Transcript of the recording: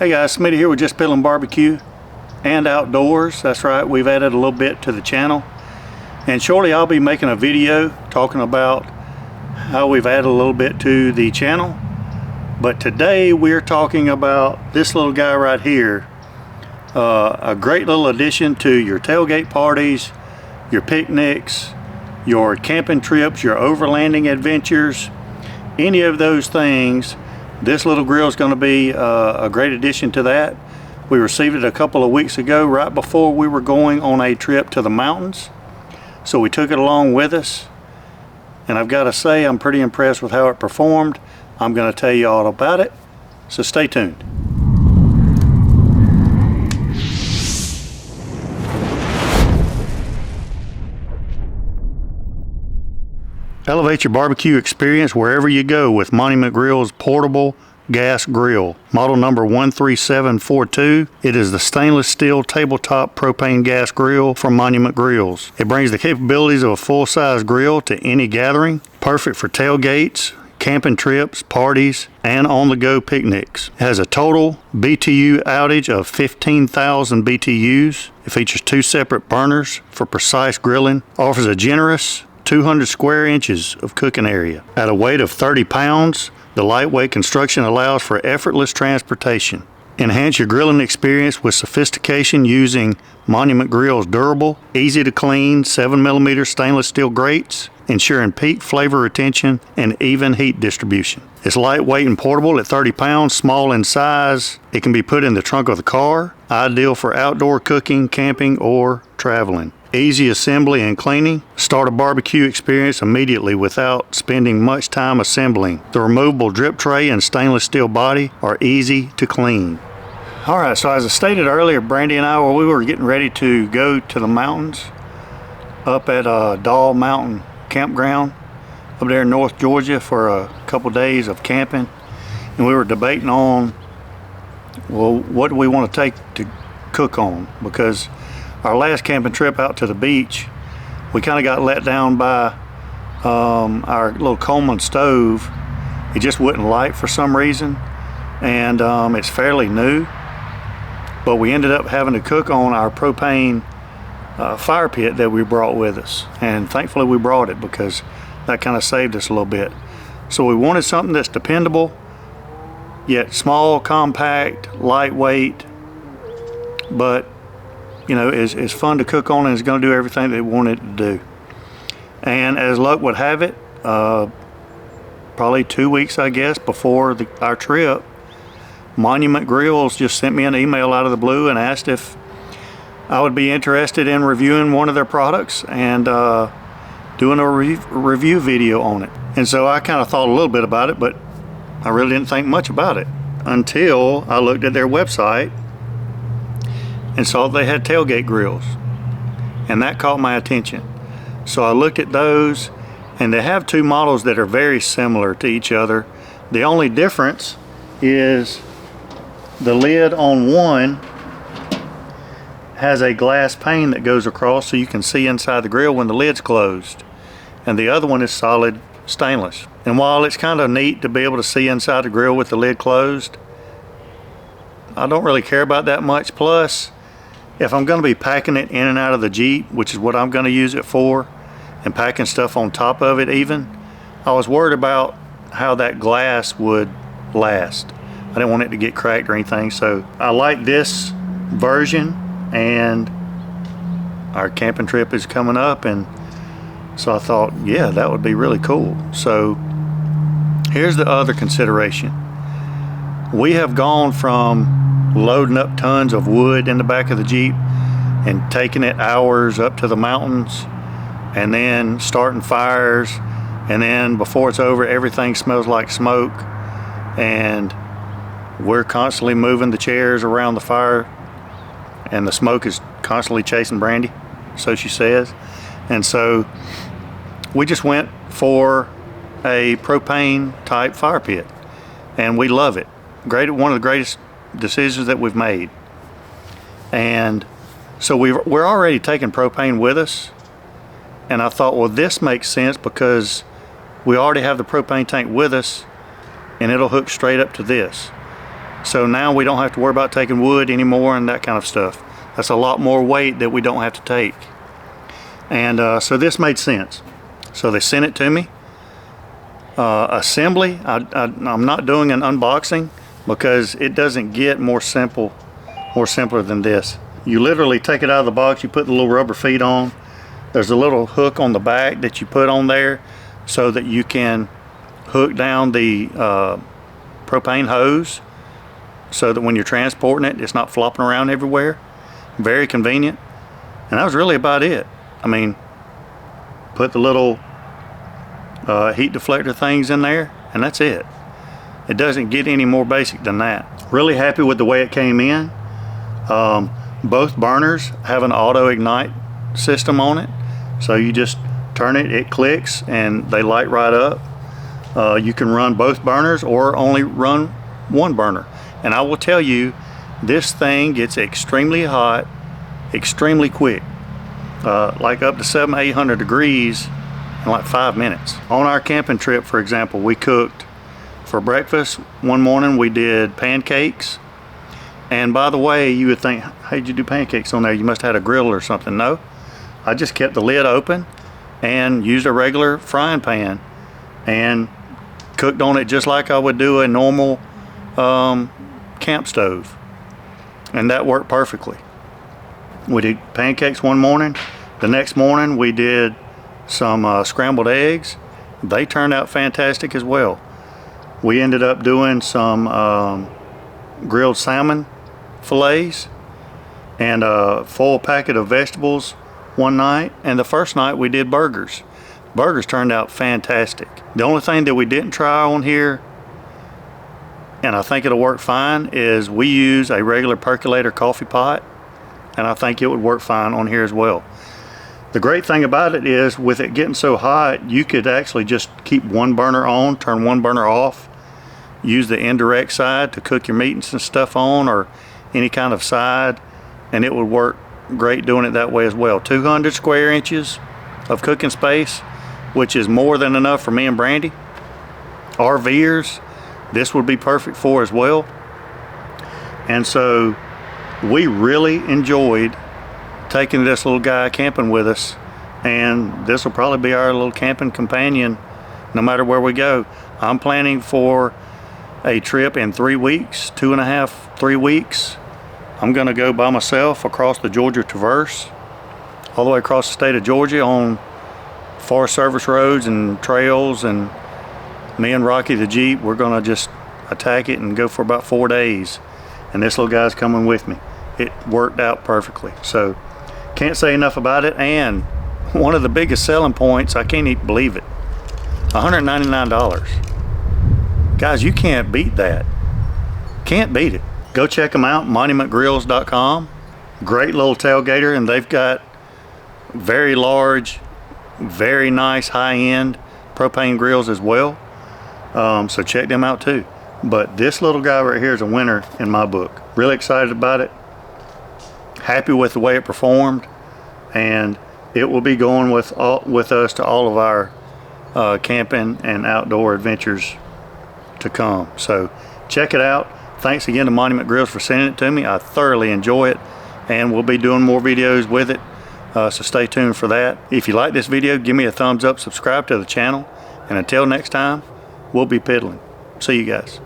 Hey guys, Smitty here with Just Piddlin Barbecue and Outdoors. That's right, we've added a little bit to the channel. And shortly I'll be making a video talking about how we've added a little bit to the channel. But today we're talking about this little guy right here. A great little addition to your tailgate parties, your picnics, your camping trips, your overlanding adventures, any of those things. This little grill is going to be a great addition to that. We received it a couple of weeks ago right before we were going on a trip to the mountains. So we took it along with us. And I've got to say, I'm pretty impressed with how it performed. I'm going to tell you all about it. So stay tuned. Elevate your barbecue experience wherever you go with Monument Grills portable gas grill, model number 13742. It is the stainless steel tabletop propane gas grill from Monument Grills. It brings the capabilities of a full-size grill to any gathering, perfect for tailgates, camping trips, parties, and on-the-go picnics. It has a total BTU outage of 15,000 BTUs. It features 2 separate burners for precise grilling, offers a generous 200 square inches of cooking area. At a weight of 30 pounds, the lightweight construction allows for effortless transportation. Enhance your grilling experience with sophistication using Monument Grills durable, easy to clean 7mm stainless steel grates, ensuring peak flavor retention and even heat distribution. It's lightweight and portable at 30 pounds, small in size. It can be put in the trunk of the car, ideal for outdoor cooking, camping, or traveling. Easy assembly and cleaning. Start a barbecue experience immediately without spending much time assembling. The removable drip tray and stainless steel body are easy to clean. Alright, so as I stated earlier, Brandy and I, we were getting ready to go to the mountains up at Doll Mountain Campground up there in North Georgia for a couple days of camping. And we were debating on, well, what do we want to take to cook on? Because our last camping trip out to the beach, we kind of got let down by our little Coleman stove. It just wouldn't light for some reason, and it's fairly new. But we ended up having to cook on our propane fire pit that we brought with us, and thankfully we brought it because that kind of saved us a little bit. So we wanted something that's dependable, yet small, compact, lightweight, but you know, is fun to cook on and is going to do everything they want it to do. And as luck would have it, probably 2 weeks, I guess, before our trip, Monument Grills just sent me an email out of the blue and asked if I would be interested in reviewing one of their products and doing a review video on it. And so I kind of thought a little bit about it, but I really didn't think much about it until I looked at their website and saw they had tailgate grills, and that caught my attention. So I looked at those, and they have 2 models that are very similar to each other. The only difference is the lid on one has a glass pane that goes across so you can see inside the grill when the lid's closed, and the other one is solid stainless. And while it's kind of neat to be able to see inside the grill with the lid closed, I don't really care about that much. Plus, if I'm going to be packing it in and out of the Jeep, which is what I'm going to use it for, and packing stuff on top of it even, I was worried about how that glass would last. I didn't want it to get cracked or anything, so I like this version, and our camping trip is coming up, and so I thought, yeah, that would be really cool. So here's the other consideration. We have gone from loading up tons of wood in the back of the Jeep and taking it hours up to the mountains, and then starting fires, and then before it's over everything smells like smoke, and we're constantly moving the chairs around the fire, and the smoke is constantly chasing Brandy, so she says. And so we just went for a propane type fire pit, and we love it. One of the greatest decisions that we've made. And so we're already taking propane with us, and I thought, well, this makes sense because we already have the propane tank with us, and it'll hook straight up to this. So now we don't have to worry about taking wood anymore and that kind of stuff. That's a lot more weight that we don't have to take. And so this made sense. So they sent it to me. Assembly, I'm not doing an unboxing because it doesn't get more simpler than this. You literally take it out of the box, you put the little rubber feet on. There's a little hook on the back that you put on there so that you can hook down the propane hose so that when you're transporting it, it's not flopping around everywhere. Very convenient. And that was really about it. I mean, put the little heat deflector things in there, and that's it. It doesn't get any more basic than that. Really happy with the way it came in. Both burners have an auto ignite system on it, so you just turn it, it clicks, and they light right up. You can run both burners or only run one burner. And I will tell you, this thing gets extremely hot, extremely quick, like up to 700-800 degrees in like 5 minutes. On our camping trip, for example, we cooked for breakfast. One morning we did pancakes. And by the way, you would think, how'd you do pancakes on there? You must have had a grill or something. No, I just kept the lid open and used a regular frying pan and cooked on it just like I would do a normal camp stove. And that worked perfectly. We did pancakes one morning. The next morning we did some scrambled eggs. They turned out fantastic as well. We ended up doing some grilled salmon fillets and a full packet of vegetables one night, and the first night we did burgers. Burgers turned out fantastic. The only thing that we didn't try on here, and I think it'll work fine, is we use a regular percolator coffee pot, and I think it would work fine on here as well. The great thing about it is, with it getting so hot, you could actually just keep one burner on, turn one burner off, use the indirect side to cook your meats and stuff on, or any kind of side, and it would work great doing it that way as well. 200 square inches of cooking space, which is more than enough for me and Brandy. RVers, this would be perfect for as well. And so we really enjoyed taking this little guy camping with us, and this will probably be our little camping companion no matter where we go. I'm planning for a trip in 3 weeks, 2.5, 3 weeks. I'm gonna go by myself across the Georgia Traverse, all the way across the state of Georgia on Forest Service roads and trails, and me and Rocky the Jeep, we're gonna just attack it and go for about 4 days. And this little guy's coming with me. It worked out perfectly. So can't say enough about it. And one of the biggest selling points, I can't even believe it, $199. Guys, you can't beat that. Can't beat it. Go check them out, monumentgrills.com. Great little tailgater, and they've got very large, very nice high-end propane grills as well. So check them out too. But this little guy right here is a winner in my book. Really excited about it. Happy with the way it performed, and it will be going with us to all of our camping and outdoor adventures to come. So check it out. Thanks again to Monument Grills for sending it to me. I thoroughly enjoy it, and we'll be doing more videos with it, so stay tuned for that. If you like this video, give me a thumbs up, subscribe to the channel, and until next time, we'll be piddling. See you guys.